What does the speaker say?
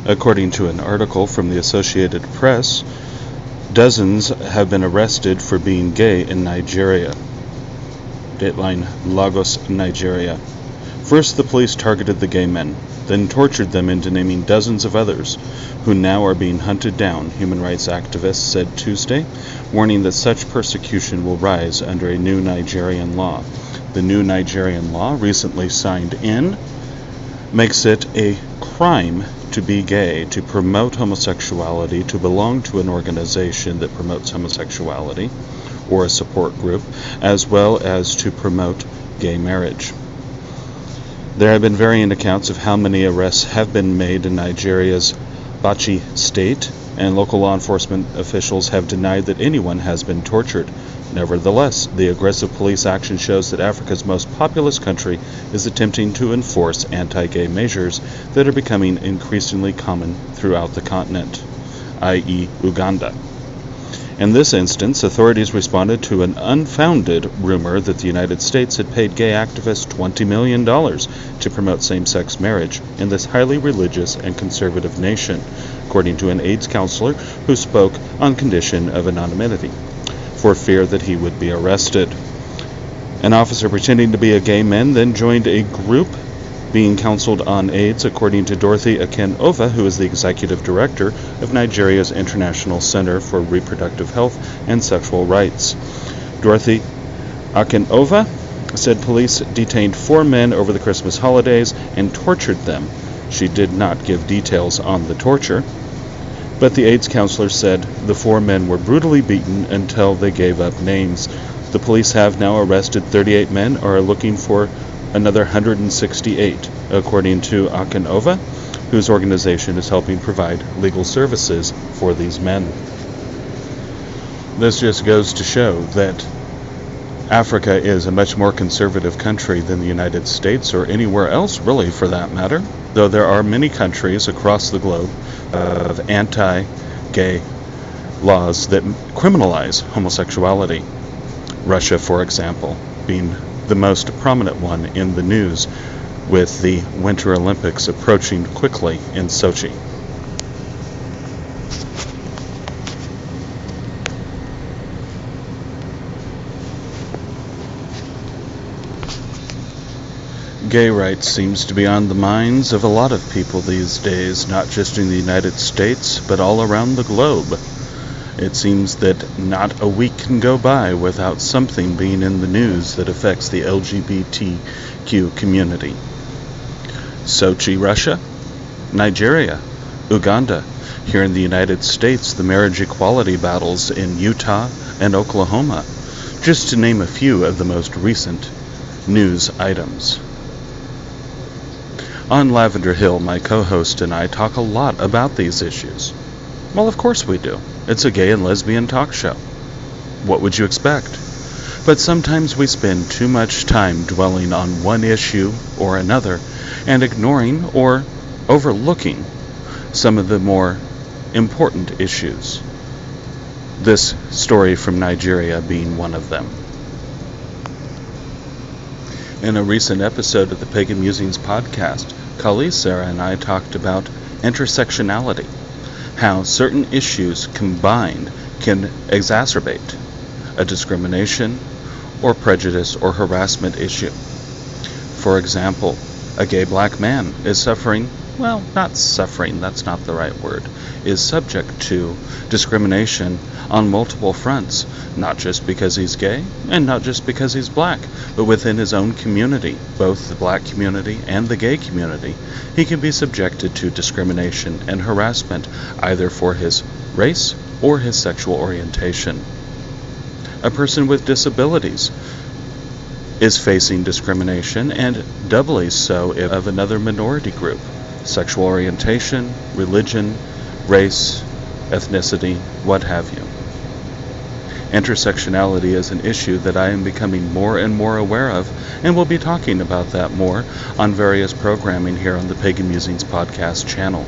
According to an article from the Associated Press, dozens have been arrested for being gay in Nigeria. Dateline, Lagos, Nigeria. First, the police targeted the gay men, then tortured them into naming dozens of others, who now are being hunted down, human rights activists said Tuesday, warning that such persecution will rise under a new Nigerian law. The new Nigerian law, recently signed in, makes it a crime to be gay, to promote homosexuality, to belong to an organization that promotes homosexuality, or a support group, as well as to promote gay marriage. There have been varying accounts of how many arrests have been made in Nigeria's Bauchi state, and local law enforcement officials have denied that anyone has been tortured. Nevertheless, the aggressive police action shows that Africa's most populous country is attempting to enforce anti-gay measures that are becoming increasingly common throughout the continent, i.e. Uganda. In this instance, authorities responded to an unfounded rumor that the United States had paid gay activists $20 million to promote same-sex marriage in this highly religious and conservative nation, according to an AIDS counselor who spoke on condition of anonymity, for fear that he would be arrested. An officer pretending to be a gay man then joined a group being counseled on AIDS, according to Dorothy Akin-Ova, who is the executive director of Nigeria's International Center for Reproductive Health and Sexual Rights. Dorothy Akin-Ova said police detained 4 men over the Christmas holidays and tortured them. She did not give details on the torture, but the AIDS counselor said the 4 men were brutally beaten until they gave up names. The police have now arrested 38 men and are looking for another 168, according to Akin-Ova, whose organization is helping provide legal services for these men. This just goes to show that Africa is a much more conservative country than the United States, or anywhere else really for that matter, though there are many countries across the globe of anti-gay laws that criminalize homosexuality. Russia, for example, being the most prominent one in the news, with the Winter Olympics approaching quickly in Sochi. Gay rights seems to be on the minds of a lot of people these days, not just in the United States, but all around the globe. It seems that not a week can go by without something being in the news that affects the LGBTQ community. Sochi, Russia, Nigeria, Uganda. Here in the United States, the marriage equality battles in Utah and Oklahoma, just to name a few of the most recent news items. On Lavender Hill, my co-host and I talk a lot about these issues. Well, of course we do. It's a gay and lesbian talk show. What would you expect? But sometimes we spend too much time dwelling on one issue or another and ignoring or overlooking some of the more important issues. This story from Nigeria being one of them. In a recent episode of the Pagan Musings podcast, colleague Sarah and I talked about intersectionality, how certain issues combined can exacerbate a discrimination or prejudice or harassment issue. For example, a gay black man is suffering, well, not suffering, that's not the right word, is subject to discrimination on multiple fronts, not just because he's gay and not just because he's black, but within his own community, both the black community and the gay community. He can be subjected to discrimination and harassment either for his race or his sexual orientation. A person with disabilities is facing discrimination, and doubly so if of another minority group. Sexual orientation, religion, race, ethnicity, what have you. Intersectionality is an issue that I am becoming more and more aware of, and we'll be talking about that more on various programming here on the Pagan Musings podcast channel.